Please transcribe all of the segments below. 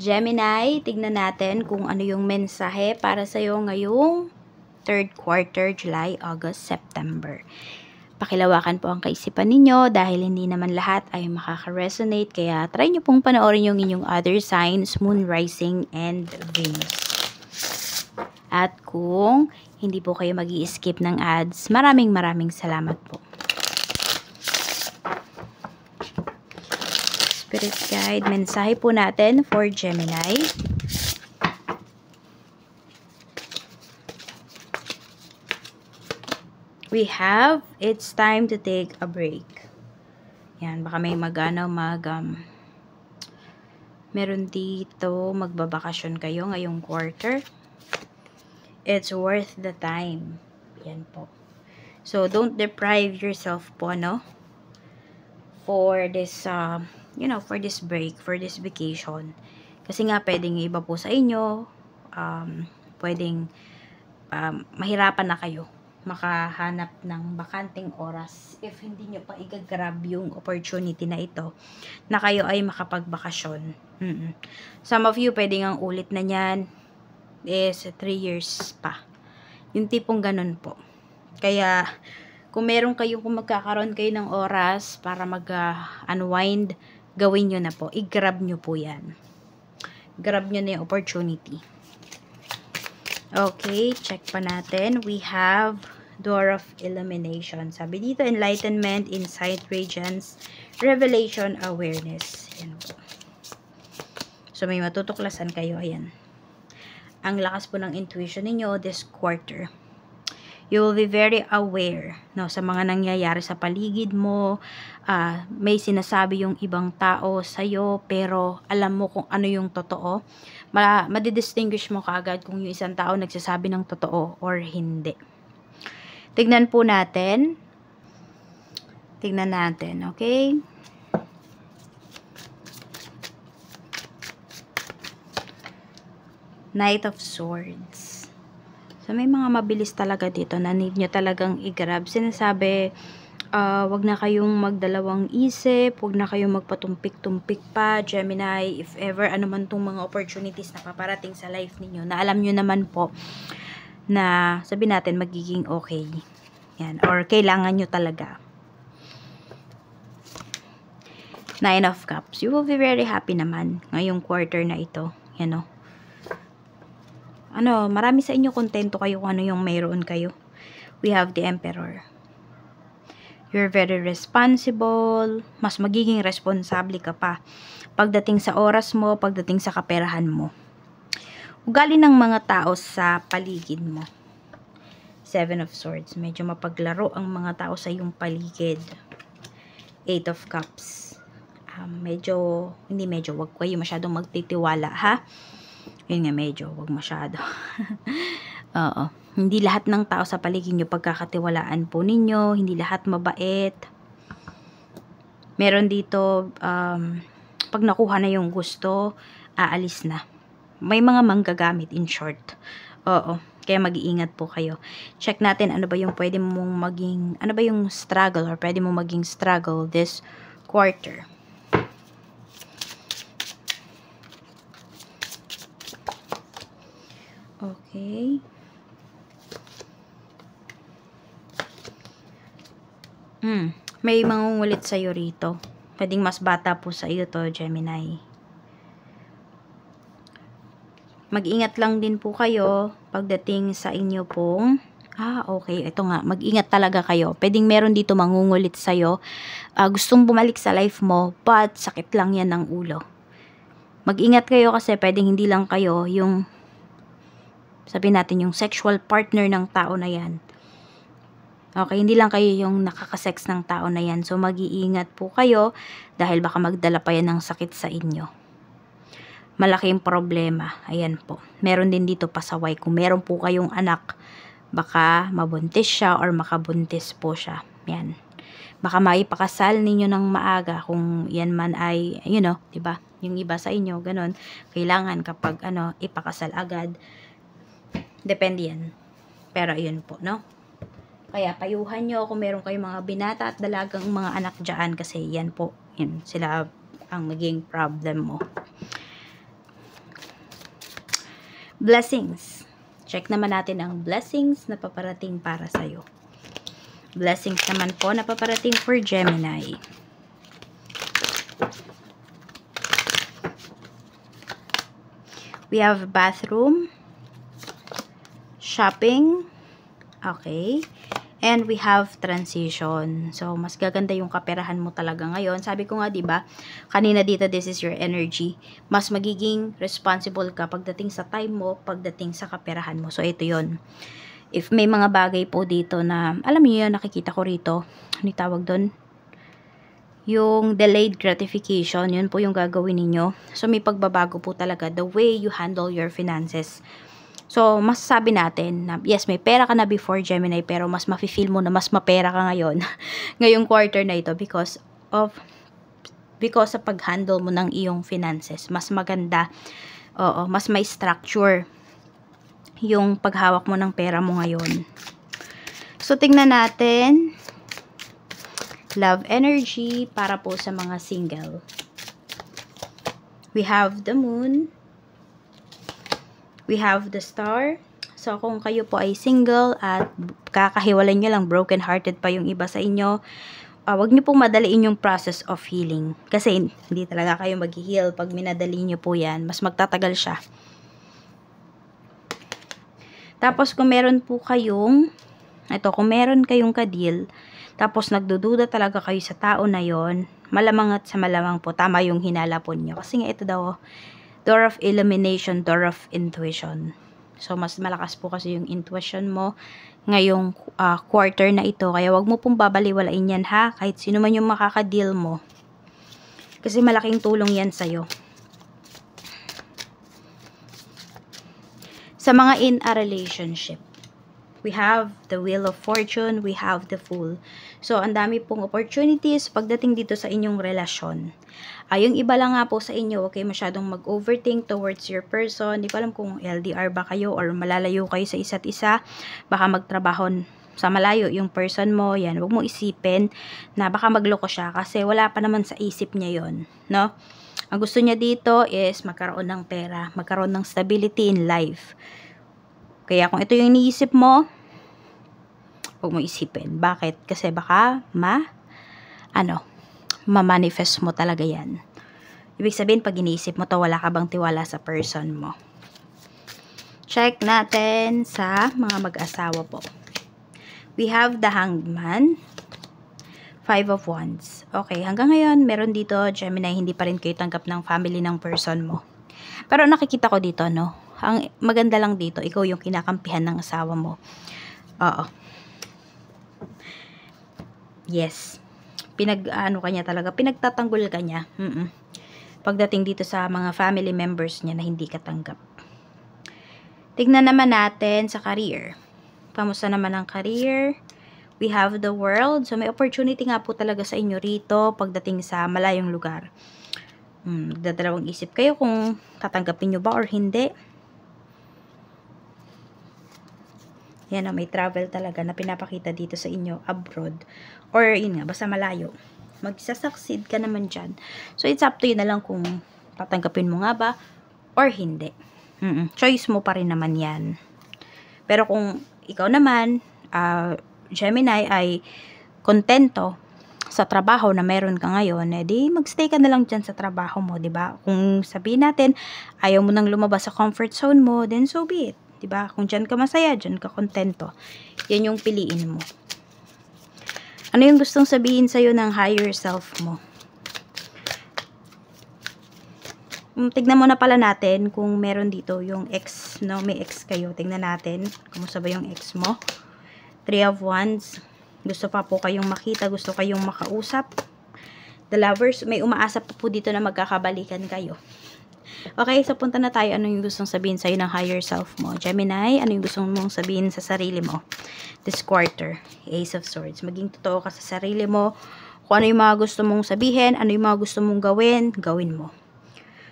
Gemini, tignan natin kung ano yung mensahe para sa'yo ngayong third quarter, July, August, September. Pakilawakan po ang kaisipan ninyo dahil hindi naman lahat ay makaka-resonate. Kaya try nyo pong panoorin yung inyong other signs, Moon, Rising, and Venus. At kung hindi po kayo mag-i-skip ng ads, maraming salamat po. Spirit Guide, mensahe po natin for Gemini. We have, it's time to take a break. Yan, baka may meron dito, magbabakasyon kayo ngayong quarter. It's worth the time. Yan po. So, don't deprive yourself po, no? For this, for this break, for this vacation. Kasi nga, pwedeng iba po sa inyo, pwedeng mahirapan na kayo makahanap ng bakanting oras if hindi nyo pa i-grab yung opportunity na ito na kayo ay makapagbakasyon. Some of you, pwedeng ang ulit na yan is 3 years pa. Yung tipong ganun po. Kaya, kung meron kayo, kung magkakaroon kayo ng oras para mag-unwind, gawin nyo na po. I-grab nyo po yan. Grab nyo na yung opportunity. Okay, check pa natin. We have Door of Illumination. Sabi dito, Enlightenment, Insight, Radiance, Revelation, Awareness. Yan po. So, may matutuklasan kayo. Ayan. Ang lakas po ng intuition ninyo this quarter. You will be very aware, no, sa mga nangyayari sa paligid mo. May sinasabi yung ibang tao sa'yo, pero alam mo kung ano yung totoo. Madidistinguish mo kaagad kung yung isang tao nagsasabi ng totoo or hindi. Tignan po natin. Tignan natin, okay? Knight of Swords. So, may mga mabilis talaga dito na need nyo talagang i-grab. Sinasabi, wag na kayong magdalawang isip, wag na kayong magpatumpik-tumpik pa, Gemini, if ever, ano man tong mga opportunities na paparating sa life ninyo, na alam nyo naman po, na sabi natin magiging okay. Yan, or kailangan nyo talaga. Nine of Cups. You will be very happy naman ngayong quarter na ito. Yan o. Marami sa inyo kontento kayo kung ano yung mayroon kayo. We have the Emperor. You're very responsible. Mas magiging responsable ka pa. Pagdating sa oras mo, pagdating sa kaperahan mo. Ugali ng mga tao sa paligid mo. Seven of Swords. Medyo mapaglaro ang mga tao sa iyong paligid. Eight of Cups. Wag kayo masyadong magtitiwala, ha? Yun nga, wag masyado. Oo. Hindi lahat ng tao sa paligid nyo pagkakatiwalaan po ninyo. Hindi lahat mabait. Meron dito, pag nakuha na yung gusto, aalis na. May mga manggagamit, in short. Oo. Kaya mag-iingat po kayo. Check natin ano ba yung pwede mong maging, ano ba yung struggle or pwede mong maging struggle this quarter. Okay. May mangungulit sa'yo rito. Pwedeng mas bata po sa iyo to, Gemini. Mag-ingat lang din po kayo pagdating sa inyo pong okay. Ito nga, mag-ingat talaga kayo. Pwedeng meron dito mangungulit sa'yo. Gustong bumalik sa life mo, but sakit lang yan ng ulo. Mag-ingat kayo kasi pwedeng hindi lang kayo yung, sabihin natin, yung sexual partner ng tao na yan. Okay, hindi lang kayo yung nakakasex ng tao na yan. So, mag-iingat po kayo dahil baka magdala pa yan ng sakit sa inyo. Malaking problema. Ayan po. Meron din dito pasaway. Kung meron po kayong anak, baka mabuntis siya or makabuntis po siya. Yan. Baka maipakasal ninyo ng maaga kung yan man ay, diba? Yung iba sa inyo, ganun. Kailangan kapag, ipakasal agad. Depende yan. Pero, yun po, no? Kaya payuhan nyo kung meron kayong mga binata at dalagang mga anak dyan kasi yan po, sila ang maging problem mo. Blessings. Check naman natin ang blessings na paparating para sa'yo. Blessings naman po na paparating for Gemini. We have bathroom, shopping, okay, and we have transition. So, mas gaganda yung kaperahan mo talaga ngayon. Sabi ko nga, diba, kanina dito, this is your energy. Mas magiging responsible ka pagdating sa time mo, pagdating sa kaperahan mo. So, ito yon. If may mga bagay po dito na, alam niyo yun, nakikita ko rito, ano yung tawag doon? Yung delayed gratification, yun po yung gagawin ninyo. So, may pagbabago po talaga the way you handle your finances. So, masasabi natin na, yes, may pera ka na before Gemini, pero mas mafe-feel mo na mas mapera ka ngayon, ngayong quarter na ito because sa pag-handle mo ng iyong finances. Mas maganda, oo, mas may structure yung paghawak mo ng pera mo ngayon. So, tingnan natin love energy para po sa mga single. We have the moon. We have the star. So, kung kayo po ay single at kakahiwalay nyo lang, broken-hearted pa yung iba sa inyo, wag nyo pong madaliin yung process of healing. Kasi hindi talaga kayo mag-heal pag minadali nyo po yan. Mas magtatagal siya. Tapos, kung meron po kayong, kung meron kayong ka-deal, tapos nagdududa talaga kayo sa tao na yon, malamang at sa malamang po, tama yung hinala po niyo. Kasi nga ito daw, door of illumination, door of intuition. So, mas malakas po kasi yung intuition mo ngayong quarter na ito. Kaya wag mo pong babaliwalain yan ha, kahit sino man yung makaka-deal mo. Kasi malaking tulong yan sa'yo. Sa mga in a relationship, we have the Wheel of Fortune, we have the Fool. So, ang dami pong opportunities pagdating dito sa inyong relasyon. Yung iba lang nga po sa inyo, okay, masyadong mag-overthink towards your person. Hindi ko alam kung LDR ba kayo or malalayo kayo sa isa't isa. Baka magtrabaho sa malayo yung person mo. Yan, huwag mo isipin na baka magloko siya kasi wala pa naman sa isip niya yon, no? Ang gusto niya dito is magkaroon ng pera, magkaroon ng stability in life. Kaya kung ito yung iniisip mo, huwag mo isipin. Bakit? Kasi baka ma-manifest mo talaga yan. Ibig sabihin, pag iniisip mo to, wala ka bang tiwala sa person mo. Check natin sa mga mag-asawa po. We have the Hanged Man, 5 of Wands. Okay, hanggang ngayon, meron dito, Gemini, hindi pa rin kayo tanggap ng family ng person mo. Pero nakikita ko dito, no? Ang maganda lang dito, ikaw yung kinakampihan ng asawa mo. Oo. Yes. Kanya talaga, pinagtatanggol ka niya. Pagdating dito sa mga family members niya na hindi katanggap. Tignan naman natin sa career. Kamusta naman ang career? We have the World. So, may opportunity nga po talaga sa inyo rito pagdating sa malayong lugar. Nagdadalawang isip kayo kung tatanggapin nyo ba or hindi. Yan may travel talaga na pinapakita dito sa inyo abroad. Or yun nga, basta malayo. Magsasucceed ka naman dyan. So, it's up to you na lang kung tatanggapin mo nga ba or hindi. Choice mo pa rin naman yan. Pero kung ikaw naman, Gemini, ay kontento sa trabaho na meron ka ngayon, edi magstay ka na lang dyan sa trabaho mo, 'di ba? Kung sabihin natin, ayaw mo nang lumabas sa comfort zone mo, then so be it. 'Di ba? Kung diyan ka masaya, diyan ka kontento. Yan yung piliin mo. Ano yung gustong sabihin sa'yo ng higher self mo? Tignan mo na pala natin kung meron dito yung ex, no? May ex kayo. Tignan natin. Kumusta ba yung ex mo? 3 of Wands. Gusto pa po kayong makita. Gusto kayong makausap. The Lovers. May umaasa pa po dito na magkakabalikan kayo. Okay, so punta na tayo. Ano yung gustong sabihin sa'yo ng higher self mo? Gemini, ano yung gustong mong sabihin sa sarili mo? This quarter, Ace of Swords. Maging totoo ka sa sarili mo. Kung ano yung mga gusto mong sabihin, ano yung mga gusto mong gawin, gawin mo.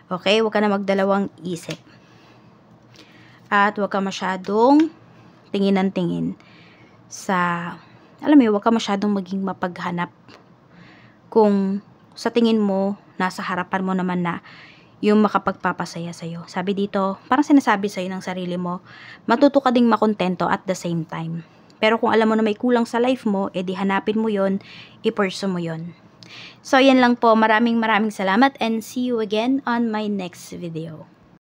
Okay, huwag ka na magdalawang isip. At huwag ka masyadong tingin ng tingin sa, alam mo, huwag ka masyadong maging mapaghanap. Kung sa tingin mo, nasa harapan mo naman na yung makapagpapasaya sa'yo. Sabi dito, parang sinasabi sa'yo ng sarili mo, matuto ka ding makontento at the same time. Pero kung alam mo na may kulang sa life mo, edi hanapin mo yon, i-pursue mo yon. So, yan lang po. Maraming salamat and see you again on my next video.